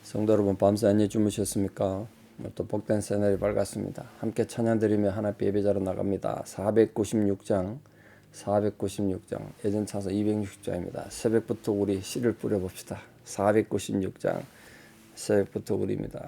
성도 여러분, 밤새 안녕히 주무셨습니까? 또 복된 새날이 밝았습니다. 함께 찬양드리며 하나님 예배자로 나갑니다. 496장 예전 차서 260장입니다. 새벽부터 우리 씨를 뿌려봅시다. 496장 새벽부터 우리입니다.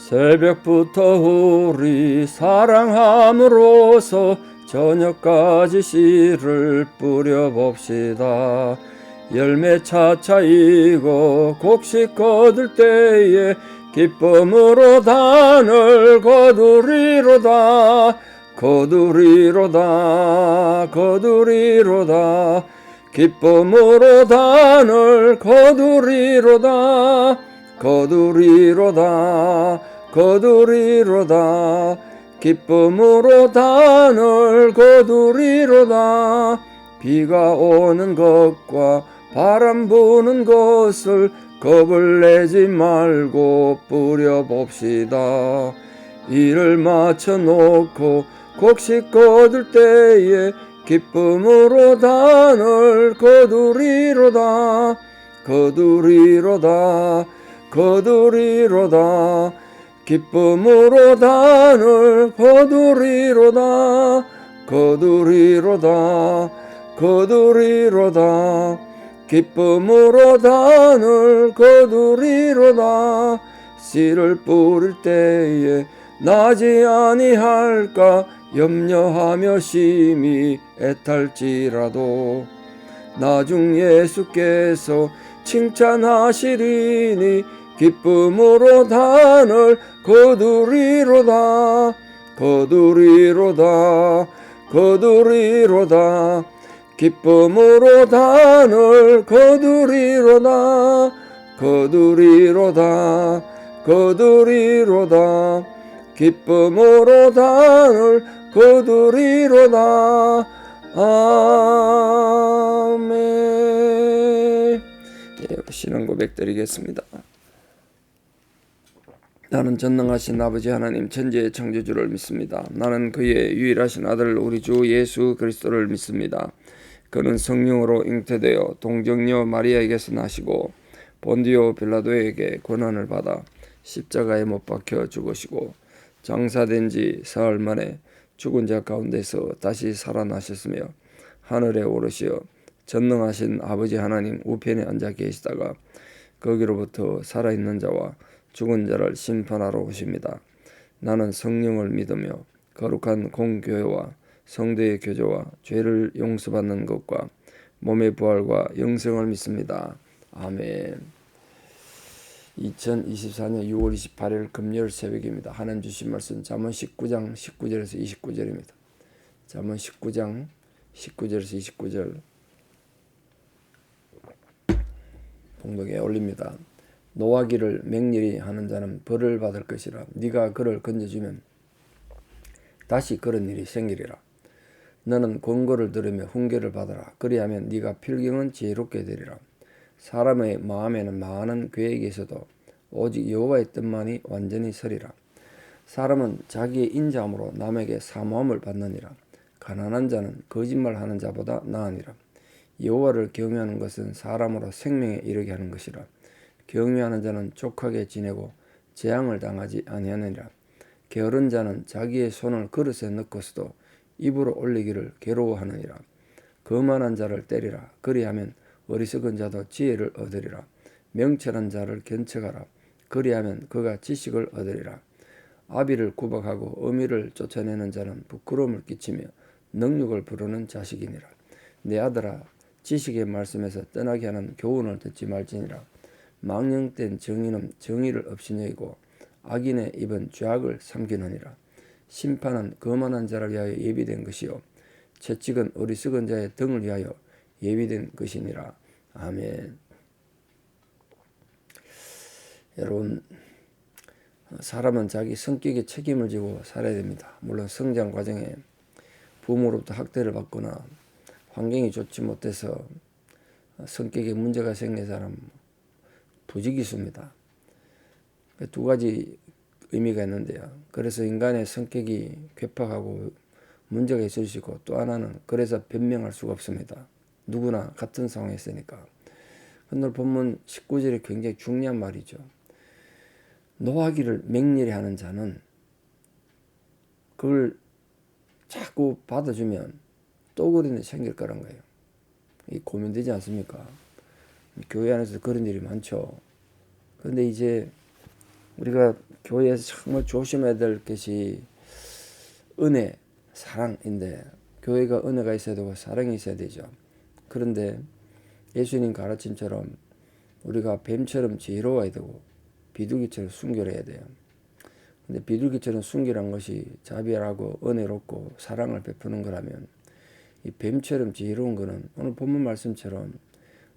새벽부터 우리 사랑함으로써 저녁까지 씨를 뿌려봅시다. 열매 차차 익어 곡식 거둘 때에 기쁨으로 단을 거두리로다. 기쁨으로 단을 거두리로다. 기쁨으로 단을 거두리로다. 비가 오는 것과 바람 부는 것을 겁을 내지 말고 뿌려봅시다. 일을 마쳐놓고 곡식 거둘 때에 기쁨으로 단을 거두리로다. 기쁨으로 단을 거두리로다. 기쁨으로 단을 거두리로다. 씨를 뿌릴 때에 나지 아니할까 염려하며 심히 애탈지라도 나중 예수께서 칭찬하시리니 기쁨으로 단을 거두리로다. 기쁨으로 단을 거두리로다. 기쁨으로 단을 거두리로다. 아멘. 신앙 고백 드리겠습니다. 나는 전능하신 아버지 하나님 천지의 창조주를 믿습니다. 나는 그의 유일하신 아들 우리 주 예수 그리스도를 믿습니다. 그는 성령으로 잉태되어 동정녀 마리아에게서 나시고 본디오 빌라도에게 고난을 받아 십자가에 못 박혀 죽으시고 장사된 지 사흘 만에 죽은 자 가운데서 다시 살아나셨으며 하늘에 오르시어 전능하신 아버지 하나님 우편에 앉아 계시다가 거기로부터 살아있는 자와 죽은 자를 심판하러 오십니다. 나는 성령을 믿으며 거룩한 공교회와 성도의 교제와 죄를 용서받는 것과 몸의 부활과 영생을 믿습니다. 아멘. 2024년 6월 28일 금요일 새벽입니다. 하나님 주신 말씀 잠언 19장 19절에서 29절입니다. 잠언 19장 19절에서 29절 봉독에 올립니다. 노하기를 맹렬히 하는 자는 벌을 받을 것이라. 네가 그를 건져주면 다시 그런 일이 생기리라. 너는 권고를 들으며 훈계를 받아라. 그리하면 네가 필경은 지혜롭게 되리라. 사람의 마음에는 많은 계획이 있어도 오직 여호와의 뜻만이 완전히 서리라. 사람은 자기의 인자함으로 남에게 사모함을 받느니라. 가난한 자는 거짓말하는 자보다 나으니라. 여호와를 경외하는 것은 사람으로 생명에 이르게 하는 것이라. 경외하는 자는 족하게 지내고 재앙을 당하지 아니하느니라. 게으른 자는 자기의 손을 그릇에 넣고서도 입으로 올리기를 괴로워하느니라. 거만한 자를 때리라. 그리하면 어리석은 자도 지혜를 얻으리라. 명철한 자를 견책하라. 그리하면 그가 지식을 얻으리라. 아비를 구박하고 어미를 쫓아내는 자는 부끄러움을 끼치며 능욕을 부르는 자식이니라. 내 아들아, 지식의 말씀에서 떠나게 하는 교훈을 듣지 말지니라. 망령된 정의는 정의를 없이 여기고 악인의 입은 죄악을 삼키느니라. 심판은 거만한 자를 위하여 예비된 것이요 채찍은 어리석은 자의 등을 위하여 예비된 것이니라. 아멘. 여러분, 사람은 자기 성격에 책임을 지고 살아야 됩니다. 물론 성장 과정에 부모로부터 학대를 받거나 환경이 좋지 못해서 성격에 문제가 생긴 사람 부지기수입니다. 두 가지 의미가 있는데요. 그래서 인간의 성격이 괴팍하고 문제가 있을 수 있고, 또 하나는 그래서 변명할 수가 없습니다. 누구나 같은 상황에 있으니까. 오늘 본문 19절이 굉장히 중요한 말이죠. 노하기를 맹렬히 하는 자는 그걸 자꾸 받아주면 또 그런 일이 생길 거란 거예요. 이 고민되지 않습니까? 교회 안에서 그런 일이 많죠. 그런데 이제 우리가 교회에서 정말 조심해야 될 것이 은혜, 사랑인데, 교회가 은혜가 있어야 되고 사랑이 있어야 되죠. 그런데 예수님 가르침처럼 우리가 뱀처럼 지혜로워야 되고 비둘기처럼 순결해야 돼요. 근데 비둘기처럼 순결한 것이 자비하고 은혜롭고 사랑을 베푸는 거라면, 이 뱀처럼 지혜로운 거는 오늘 본문 말씀처럼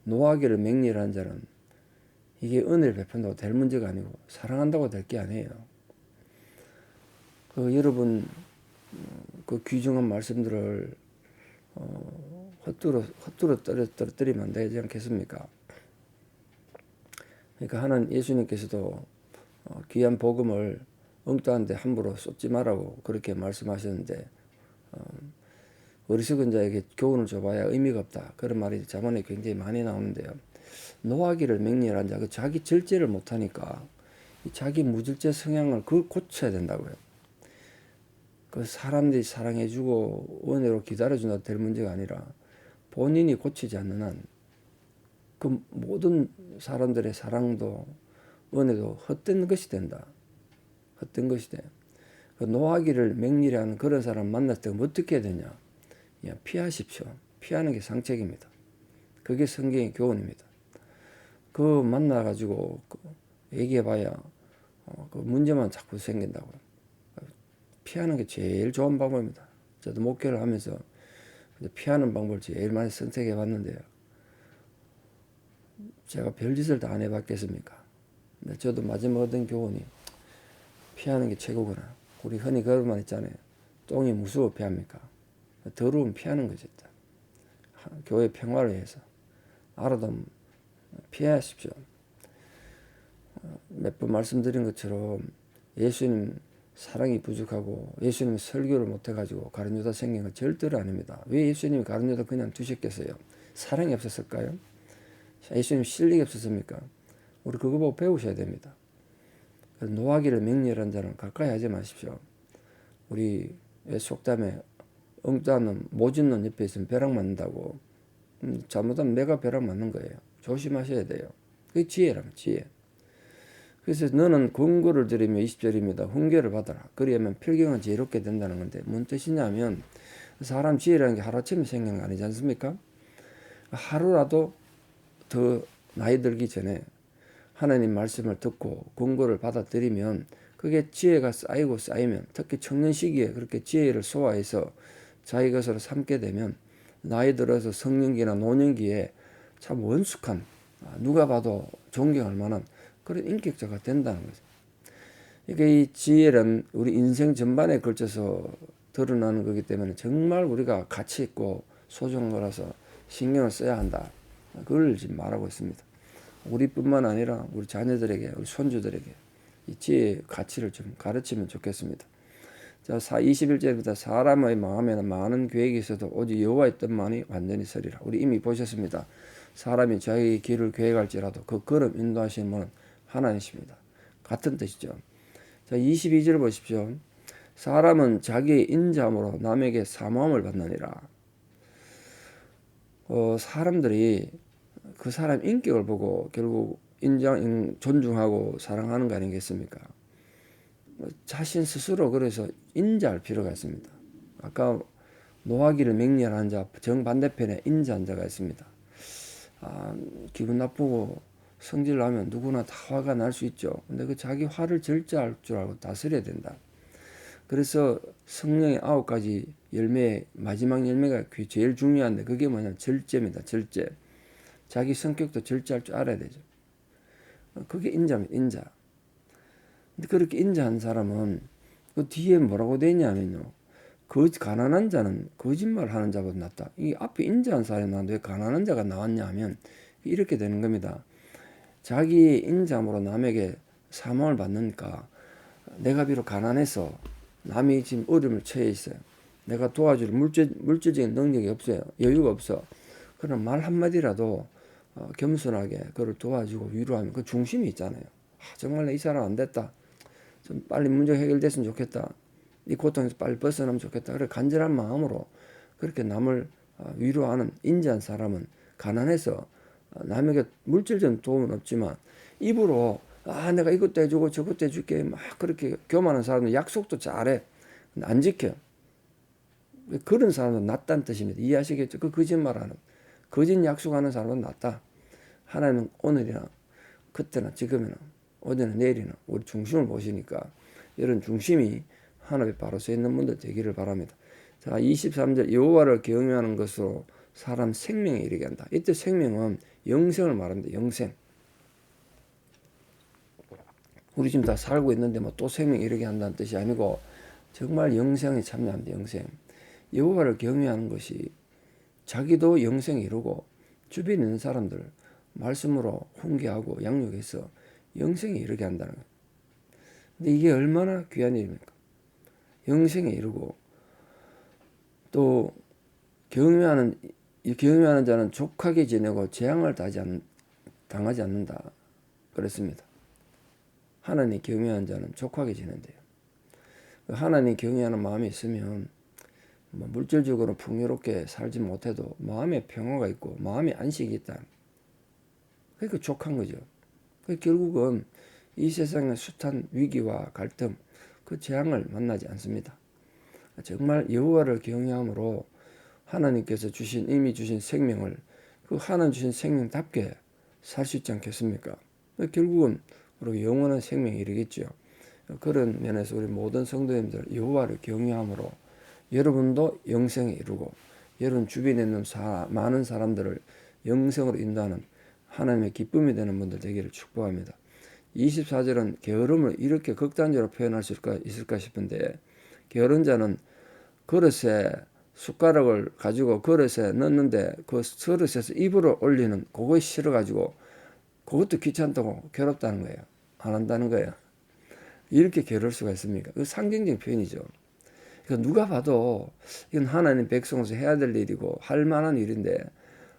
노하기를 맹렬한 자는 이게 은혜를 베푼다고 될 문제가 아니고 사랑한다고 될 게 아니에요. 여러분 그 귀중한 말씀들을 헛두루 떨어뜨리면 안 되지 않겠습니까? 그러니까 하나님 예수님께서도 귀한 복음을 엉뚱한 데 함부로 쏟지 말라고 그렇게 말씀하셨는데, 어리석은 자에게 교훈을 줘봐야 의미가 없다, 그런 말이 자문에 굉장히 많이 나오는데요. 노하기를 맹렬한 자, 자기 절제를 못하니까 자기 무절제 성향을 그걸 고쳐야 된다고요. 그 사람들이 사랑해주고 은혜로 기다려준다 될 문제가 아니라 본인이 고치지 않는 한 그 모든 사람들의 사랑도 은혜도 헛된 것이 된다. 헛된 것이 돼. 그 노하기를 맹렬히 하는 그런 사람 만났을 때 어떻게 해야 되냐? 피하십시오. 피하는 게 상책입니다. 그게 성경의 교훈입니다. 그 만나가지고 얘기해봐야 그 문제만 자꾸 생긴다고요. 피하는 게 제일 좋은 방법입니다. 저도 목회를 하면서 피하는 방법을 제일 많이 선택해 봤는데요. 제가 별짓을 다 안 해봤겠습니까? 근데 저도 마지막 얻은 교훈이 피하는 게 최고구나. 우리 흔히 그런 말 있잖아요. 똥이 무서워 피합니까? 더러움 피하는 거지. 교회 평화를 위해서. 알아도 피하십시오. 몇 번 말씀드린 것처럼 예수님 사랑이 부족하고 예수님 설교를 못해가지고 가룟 유다 생긴 건 절대로 아닙니다. 왜 예수님이 가룟 유다 그냥 두셨겠어요? 사랑이 없었을까요? 예수님 실력이 없었습니까? 우리 그거 보고 배우셔야 됩니다. 노하기를 맹렬한 자는 가까이 하지 마십시오. 우리 속담에 엉뚱한 놈, 모진 놈 옆에 있으면 벼락 맞는다고. 잘못하면 내가 벼락 맞는 거예요. 조심하셔야 돼요. 그게 지혜라면 지혜. 그래서 너는 근거를 들이며 20절입니다. 훈계를 받아라. 그리하면 필경은 지혜롭게 된다는 건데, 뭔 뜻이냐면 사람 지혜라는 게 하루아침에 생긴 거 아니지 않습니까? 하루라도 더 나이 들기 전에 하나님 말씀을 듣고 근거를 받아들이면 그게 지혜가 쌓이고 쌓이면, 특히 청년 시기에 그렇게 지혜를 소화해서 자기 것으로 삼게 되면 나이 들어서 성년기나 노년기에 참 원숙한, 누가 봐도 존경할 만한 그런 인격자가 된다는 거죠. 그러니까 이 지혜는 우리 인생 전반에 걸쳐서 드러나는 거기 때문에 정말 우리가 가치 있고 소중한 거라서 신경을 써야 한다. 그걸 지금 말하고 있습니다. 우리뿐만 아니라 우리 자녀들에게, 우리 손주들에게 이 지혜의 가치를 좀 가르치면 좋겠습니다. 자, 21절부터 사람의 마음에는 많은 계획이 있어도 오직 여호와의 뜻만이 완전히 서리라. 우리 이미 보셨습니다. 사람이 자기 길을 계획할지라도 그 걸음 인도하시는 분은 하나님이십니다. 같은 뜻이죠. 자, 22절 보십시오. 사람은 자기의 인자함으로 남에게 사모함을 받느니라. 사람들이 그 사람 인격을 보고 결국 존중하고 사랑하는 거 아니겠습니까? 자신 스스로 그래서 인자할 필요가 있습니다. 아까 노하기를 맹렬한 자 정반대편에 인자한 자가 있습니다. 기분 나쁘고 성질 나면 누구나 다 화가 날 수 있죠. 근데 그 자기 화를 절제할 줄 알고 다스려야 된다. 그래서 성령의 9가지 열매, 마지막 열매가 제일 중요한데 그게 뭐냐? 절제입니다. 절제. 자기 성격도 절제할 줄 알아야 되죠. 그게 인자입니다. 인자. 근데 그렇게 인자한 사람은 그 뒤에 뭐라고 되냐면요. 가난한 자는 거짓말하는 자보다 낫다. 이 앞에 인자한 사람이 나왔는데 왜 가난한 자가 나왔냐 하면 이렇게 되는 겁니다. 자기 인자함으로 남에게 사모를 받으니까 내가 비록 가난해서 남이 지금 어려움을 처해 있어요. 내가 도와줄 물질적인 능력이 없어요. 여유가 없어. 그럼 말 한마디라도 겸손하게 그를 도와주고 위로하면 그 중심이 있잖아요. 정말 이 사람 안 됐다. 좀 빨리 문제 해결됐으면 좋겠다. 이 고통에서 빨리 벗어나면 좋겠다. 그래 간절한 마음으로 그렇게 남을 위로하는 인자한 사람은 가난해서 남에게 물질적인 도움은 없지만 입으로 내가 이것도 해주고 저것도 해줄게 막 그렇게 교만한 사람은 약속도 잘해. 근데 안 지켜. 그런 사람은 낫다는 뜻입니다. 이해하시겠죠? 그 거짓말하는 거짓 약속하는 사람은 낫다. 하나님은 오늘이나 그때나 지금이나 어제나 내일이나 우리 중심을 보시니까 이런 중심이 하나님 바로 서 있는 분들 되기를 바랍니다. 자, 23절 여호와를 경외하는 것으로 사람 생명에 이르게 한다. 이때 생명은 영생을 말합니다. 영생. 우리 지금 다 살고 있는데 뭐 또 생명에 이르게 한다는 뜻이 아니고 정말 영생에 참여합니다. 영생. 여호와를 경외하는 것이 자기도 영생에 이르고 주변에 있는 사람들 말씀으로 훈계하고 양육해서 영생에 이르게 한다는 거예요. 근데 이게 얼마나 귀한 일입니까? 영생에 이르고 또 경외하는 자는 족하게 지내고 재앙을 당하지 않는다. 그랬습니다. 하나님 경외하는 자는 족하게 지낸대요. 하나님 경외하는 마음이 있으면 물질적으로 풍요롭게 살지 못해도 마음에 평화가 있고 마음에 안식이 있다. 그러니까 족한 거죠. 결국은 이 세상의 숱한 위기와 갈등, 그 재앙을 만나지 않습니다. 정말 여호와를 경외함으로 하나님께서 이미 주신 생명을 그 하나님 주신 생명답게 살 수 있지 않겠습니까? 결국은 우리 영원한 생명에 이르겠죠. 그런 면에서 우리 모든 성도님들 여호와를 경외함으로 여러분도 영생에 이르고 여러분 주변에 있는 많은 사람들을 영생으로 인도하는 하나님의 기쁨이 되는 분들 되기를 축복합니다. 24절은 게으름을 이렇게 극단적으로 표현할 수 있을까 싶은데 게으른 자는 그릇에 숟가락을 가지고 그릇에 넣는데 그 그릇에서 입으로 올리는 그거에 싫어가지고 그것도 귀찮다고 괴롭다는 거예요. 안 한다는 거예요. 이렇게 게으를 수가 있습니까? 그 상징적인 표현이죠. 그러니까 누가 봐도 이건 하나님 백성으로서 해야 될 일이고 할 만한 일인데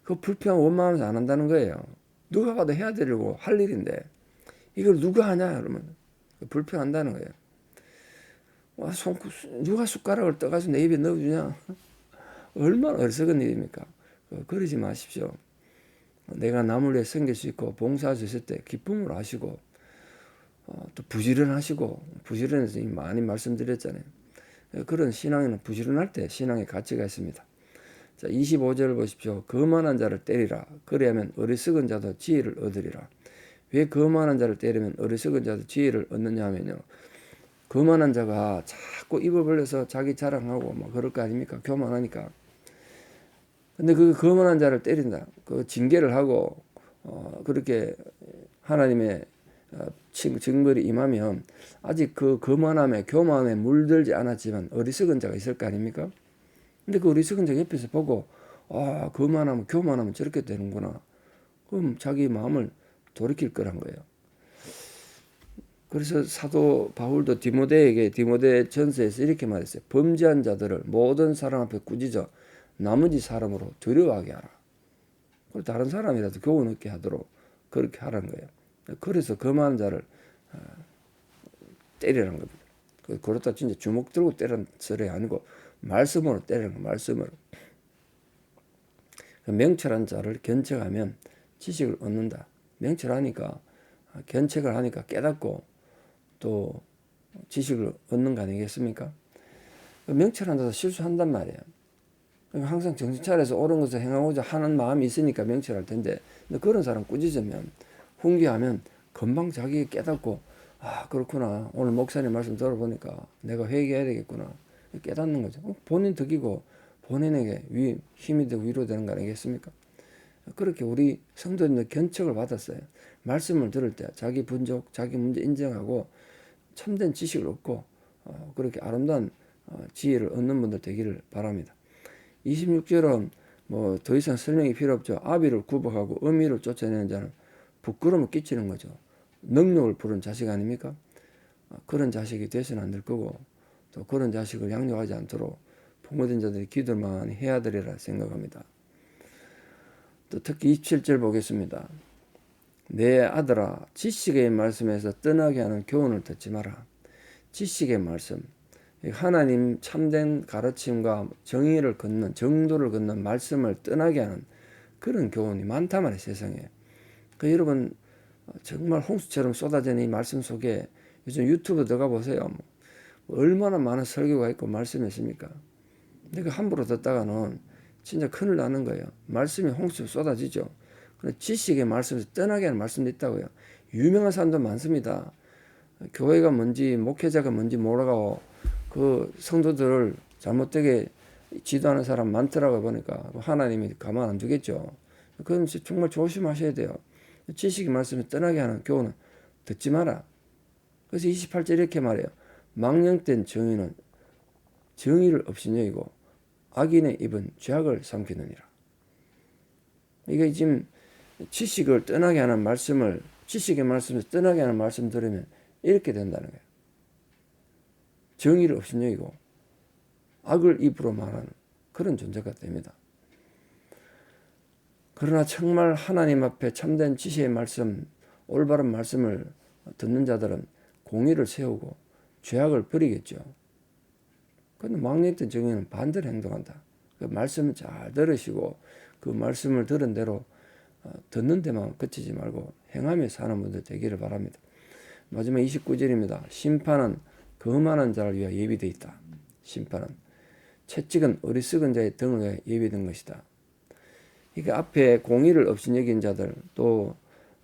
그 불평 원망하면서 안 한다는 거예요. 누가 봐도 해야 되려고 할 일인데 이걸 누가 하냐 그러면 불평한다는 거예요. 누가 숟가락을 떠가지고 내 입에 넣어주냐? 얼마나 어리석은 일입니까? 그러지 마십시오. 내가 남을 위해 섬길 수 있고 봉사할 수 있을 때 기쁨으로 하시고 또 부지런하시고 부지런해서 많이 말씀드렸잖아요. 그런 신앙에는 부지런할 때 신앙의 가치가 있습니다. 자, 25절을 보십시오. 거만한 자를 때리라. 그래야면 어리석은 자도 지혜를 얻으리라. 왜 거만한 자를 때리면 어리석은 자도 지혜를 얻느냐 하면요. 거만한 자가 자꾸 입을 벌려서 자기 자랑하고 뭐 그럴 거 아닙니까? 교만하니까. 근데 그 거만한 자를 때린다. 그 징계를 하고 그렇게 하나님의 징벌이 임하면 아직 그 거만함에 교만함에 물들지 않았지만 어리석은 자가 있을 거 아닙니까? 근데 그 어리석은 자가 옆에서 보고 거만하면 교만하면 저렇게 되는구나. 그럼 자기 마음을 돌이킬 거란 거예요. 그래서 사도 바울도 디모데 전서에서 이렇게 말했어요. 범죄한 자들을 모든 사람 앞에 꾸짖어 나머지 사람으로 두려워하게 하라. 그리고 다른 사람이라도 교훈 얻게 하도록 그렇게 하라는 거예요. 그래서 거만한 자를 때리라는 겁니다. 그렇다 진짜 주먹 들고 때리는 소리 아니고 말씀으로 때리는 거예요. 말씀으로. 명철한 자를 견책하면 지식을 얻는다. 명철하니까 견책을 하니까 깨닫고 또 지식을 얻는 거 아니겠습니까? 명철한 자도 실수한단 말이에요. 항상 정신 차려서 옳은 것을 행하고자 하는 마음이 있으니까 명철할 텐데 그런 사람 꾸짖으면 훈계하면 금방 자기 깨닫고 그렇구나. 오늘 목사님 말씀 들어보니까 내가 회개해야 되겠구나. 깨닫는 거죠. 본인 덕이고 본인에게 힘이 되고 위로되는 거 아니겠습니까? 그렇게 우리 성도님들 견책을 받았어요. 말씀을 들을 때 자기 분족, 자기 문제 인정하고 참된 지식을 얻고 그렇게 아름다운 지혜를 얻는 분들 되기를 바랍니다. 26절은 뭐 더 이상 설명이 필요 없죠. 아비를 구박하고 어미를 쫓아내는 자는 부끄러움을 끼치는 거죠. 능력을 부른 자식 아닙니까? 그런 자식이 되서는 안 될 거고 또 그런 자식을 양육하지 않도록 공고된 자들이 기도를 많이 해야 되리라 생각합니다. 또 특히 27절 보겠습니다. 내 아들아 지식의 말씀에서 떠나게 하는 교훈을 듣지 마라. 지식의 말씀, 하나님 참된 가르침과 정의를 걷는, 정도를 걷는 말씀을 떠나게 하는 그런 교훈이 많단 말이에요, 세상에. 여러분 정말 홍수처럼 쏟아지는 이 말씀 속에 요즘 유튜브 들어가 보세요. 얼마나 많은 설교가 있고 말씀이 있습니까? 근데 함부로 듣다가는 진짜 큰일 나는 거예요. 말씀이 홍수처럼 쏟아지죠. 지식의 말씀에서 떠나게 하는 말씀도 있다고요. 유명한 사람도 많습니다. 교회가 뭔지 목회자가 뭔지 모르고 그 성도들을 잘못되게 지도하는 사람 많더라고 보니까 하나님이 가만 안 두겠죠. 그럼 정말 조심하셔야 돼요. 지식의 말씀을 떠나게 하는 교훈은 듣지 마라. 그래서 28절 이렇게 말해요. 망령된 정의는 정의를 없인 여이고 악인의 입은 죄악을 삼키느니라. 이게 지금 지식을 떠나게 하는 말씀을, 지식의 말씀을 떠나게 하는 말씀 들으면 이렇게 된다는 거예요. 정의를 없인 여이고 악을 입으로 말하는 그런 존재가 됩니다. 그러나 정말 하나님 앞에 참된 지식의 말씀, 올바른 말씀을 듣는 자들은 공의를 세우고 죄악을 버리겠죠. 그런데 망령된 정의는 반대로 행동한다. 그 말씀을 잘 들으시고 그 말씀을 들은 대로 듣는 데만 그치지 말고 행하며 사는 분들 되기를 바랍니다. 마지막 29절입니다. 심판은 거만한 자를 위하여 예비되어 있다. 심판은 채찍은 어리석은 자의 등을 위하여 예비된 것이다. 그러니까 앞에 공의를 없인 여긴 자들, 또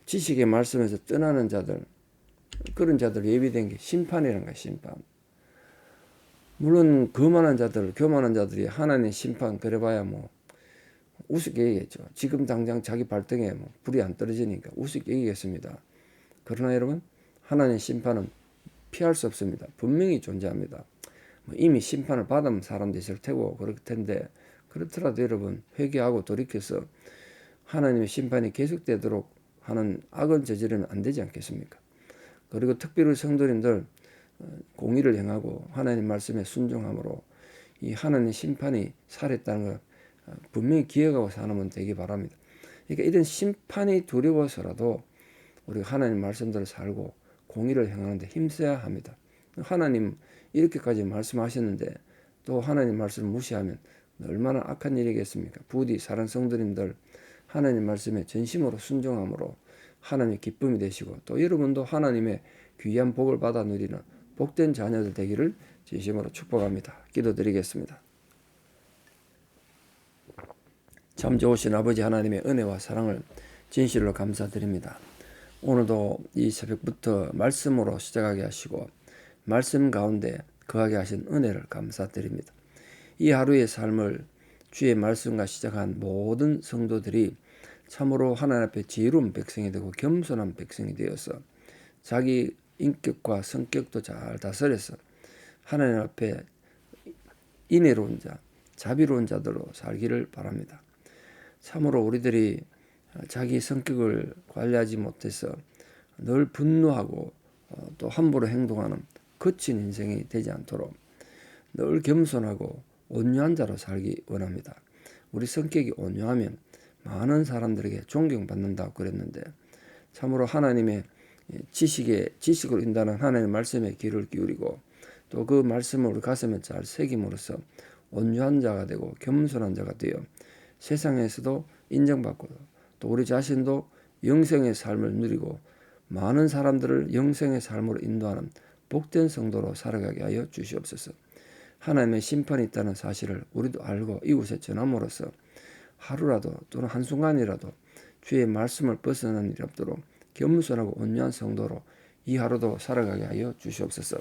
지식의 말씀에서 떠나는 자들, 그런 자들 예비된 게 심판이라는 거야. 심판. 물론 거만한 자들, 교만한 자들이 하나님의 심판 그래봐야 뭐 우습게 얘기했죠. 지금 당장 자기 발등에 뭐 불이 안 떨어지니까 우습게 얘기했습니다. 그러나 여러분 하나님의 심판은 피할 수 없습니다. 분명히 존재합니다. 이미 심판을 받은 사람도 있을 테고 그럴 텐데 그렇더라도 여러분 회개하고 돌이켜서 하나님의 심판이 계속되도록 하는 악을 저지르면 안 되지 않겠습니까? 그리고 특별히 성도님들 공의를 행하고 하나님 말씀에 순종함으로 이 하나님 심판이 살했다는 걸 분명히 기억하고 사는 분 되기 바랍니다. 그러니까 이런 심판이 두려워서라도 우리가 하나님 말씀대로 살고 공의를 행하는데 힘써야 합니다. 하나님 이렇게까지 말씀하셨는데 또 하나님 말씀을 무시하면 얼마나 악한 일이겠습니까? 부디 사랑 성도님들 하나님 말씀에 전심으로 순종함으로 하나님의 기쁨이 되시고 또 여러분도 하나님의 귀한 복을 받아 누리는 복된 자녀들 되기를 진심으로 축복합니다. 기도드리겠습니다. 참 좋으신 아버지 하나님의 은혜와 사랑을 진실로 감사드립니다. 오늘도 이 새벽부터 말씀으로 시작하게 하시고 말씀 가운데 거하게 하신 은혜를 감사드립니다. 이 하루의 삶을 주의 말씀과 시작한 모든 성도들이 참으로 하나님 앞에 지혜로운 백성이 되고 겸손한 백성이 되어서 자기 인격과 성격도 잘 다스려서 하나님 앞에 인애로운 자, 자비로운 자들로 살기를 바랍니다. 참으로 우리들이 자기 성격을 관리하지 못해서 늘 분노하고 또 함부로 행동하는 거친 인생이 되지 않도록 늘 겸손하고 온유한 자로 살기 원합니다. 우리 성격이 온유하면 많은 사람들에게 존경받는다고 그랬는데 참으로 하나님의 지식으로 인도하는 하나님의 말씀에 귀를 기울이고 또 그 말씀을 우리 가슴에 잘 새김으로써 온유한 자가 되고 겸손한 자가 되어 세상에서도 인정받고 또 우리 자신도 영생의 삶을 누리고 많은 사람들을 영생의 삶으로 인도하는 복된 성도로 살아가게 하여 주시옵소서. 하나님의 심판이 있다는 사실을 우리도 알고 이웃에 전함으로써 하루라도 또는 한순간이라도 주의 말씀을 벗어나는 일이 없도록 겸손하고 온유한 성도로 이 하루도 살아가게 하여 주시옵소서.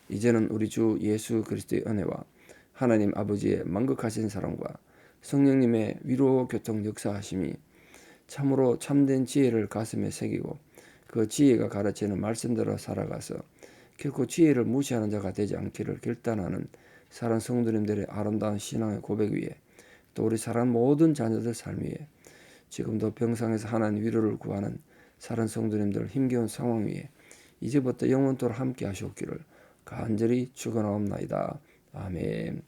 이제는 우리 주 예수 그리스도의 은혜와 하나님 아버지의 만극하신 사랑과 성령님의 위로 교통 역사하심이 참으로 참된 지혜를 가슴에 새기고 그 지혜가 가르치는 말씀대로 살아가서 결코 지혜를 무시하는 자가 되지 않기를 결단하는 사랑 성도님들의 아름다운 신앙의 고백 위에 또 우리 사랑 모든 자녀들 삶 위에 지금도 병상에서 하나님 위로를 구하는 사랑 성도님들 힘겨운 상황 위에 이제부터 영원토록 함께 하시옵기를 간절히 축원하옵나이다. 아멘.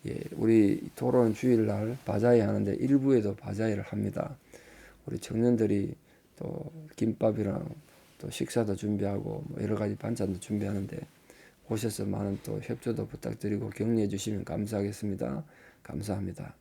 예, 우리 토론 주일날 바자회 하는데 일부에도 바자회를 합니다. 우리 청년들이 또 김밥이랑 또 식사도 준비하고 뭐 여러 가지 반찬도 준비하는데 오셔서 많은 또 협조도 부탁드리고 격려해 주시면 감사하겠습니다. 감사합니다.